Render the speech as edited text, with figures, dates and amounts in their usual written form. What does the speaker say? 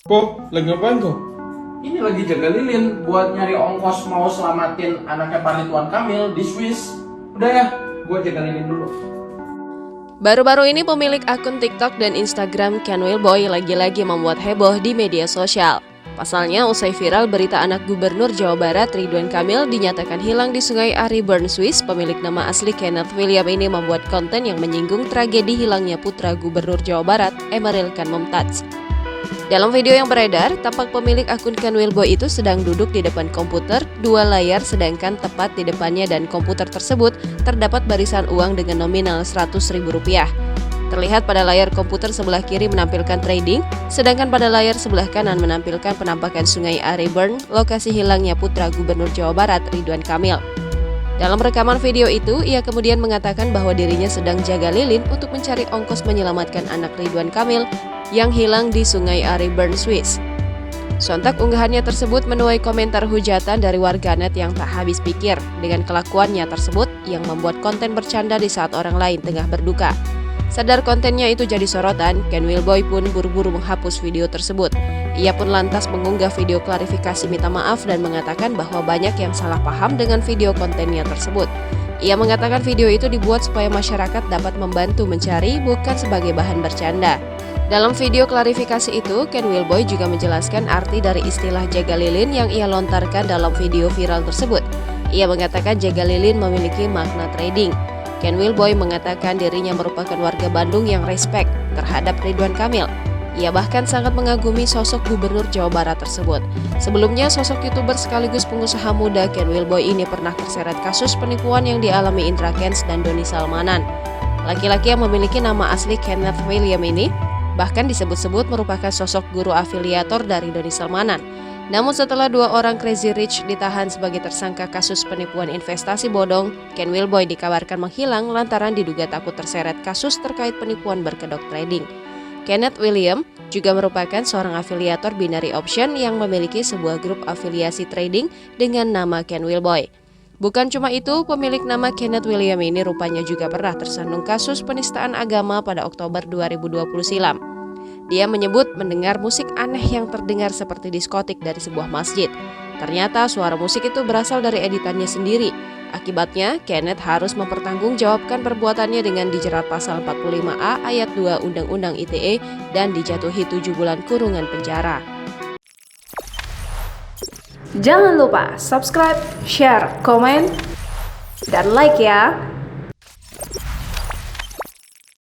Kok, lagi ngapain kok? Ini lagi jaga lilin buat nyari ongkos mau selamatin anaknya Pak Ridwan Kamil di Swiss. Udah ya, gue jaga lilin dulu. Baru-baru ini pemilik akun TikTok dan Instagram Ken Wilboy lagi-lagi membuat heboh di media sosial. Pasalnya, usai viral berita anak Gubernur Jawa Barat Ridwan Kamil dinyatakan hilang di Sungai Ari, Bern, Swiss, pemilik nama asli Kenneth William ini membuat konten yang menyinggung tragedi hilangnya putra Gubernur Jawa Barat, Emeril Khan Mumtaz. Dalam video yang beredar, tampak pemilik akun Ken Wilboy itu sedang duduk di depan komputer, dua layar sedangkan tepat di depannya dan komputer tersebut terdapat barisan uang dengan nominal Rp100.000. Terlihat pada layar komputer sebelah kiri menampilkan trading, sedangkan pada layar sebelah kanan menampilkan penampakan Sungai Ari, Bern, lokasi hilangnya putra Gubernur Jawa Barat Ridwan Kamil. Dalam rekaman video itu, ia kemudian mengatakan bahwa dirinya sedang jaga lilin untuk mencari ongkos menyelamatkan anak Ridwan Kamil yang hilang di Sungai Ari, Bern, Swiss. Sontak unggahannya tersebut menuai komentar hujatan dari warganet yang tak habis pikir dengan kelakuannya tersebut yang membuat konten bercanda di saat orang lain tengah berduka. Sadar kontennya itu jadi sorotan, Ken Wilboy pun buru-buru menghapus video tersebut. Ia pun lantas mengunggah video klarifikasi minta maaf dan mengatakan bahwa banyak yang salah paham dengan video kontennya tersebut. Ia mengatakan video itu dibuat supaya masyarakat dapat membantu mencari, bukan sebagai bahan bercanda. Dalam video klarifikasi itu, Ken Wilboy juga menjelaskan arti dari istilah jaga lilin yang ia lontarkan dalam video viral tersebut. Ia mengatakan jaga lilin memiliki makna trading. Ken Wilboy mengatakan dirinya merupakan warga Bandung yang respect terhadap Ridwan Kamil. Ia bahkan sangat mengagumi sosok Gubernur Jawa Barat tersebut. Sebelumnya, sosok YouTuber sekaligus pengusaha muda Ken Wilboy ini pernah terseret kasus penipuan yang dialami Indra Kents dan Doni Salmanan. Laki-laki yang memiliki nama asli Kenneth William ini bahkan disebut-sebut merupakan sosok guru afiliator dari Doni Salmanan. Namun setelah dua orang Crazy Rich ditahan sebagai tersangka kasus penipuan investasi bodong, Ken Wilboy dikabarkan menghilang lantaran diduga takut terseret kasus terkait penipuan berkedok trading. Kenneth William juga merupakan seorang afiliator binary option yang memiliki sebuah grup afiliasi trading dengan nama Ken Wilboy. Bukan cuma itu, pemilik nama Kenneth William ini rupanya juga pernah tersandung kasus penistaan agama pada Oktober 2020 silam. Dia menyebut mendengar musik aneh yang terdengar seperti diskotik dari sebuah masjid. Ternyata suara musik itu berasal dari editannya sendiri. Akibatnya, Kenneth harus mempertanggungjawabkan perbuatannya dengan dijerat pasal 45A ayat 2 Undang-Undang ITE dan dijatuhi 7 bulan kurungan penjara. Jangan lupa subscribe, share, komen, dan like ya!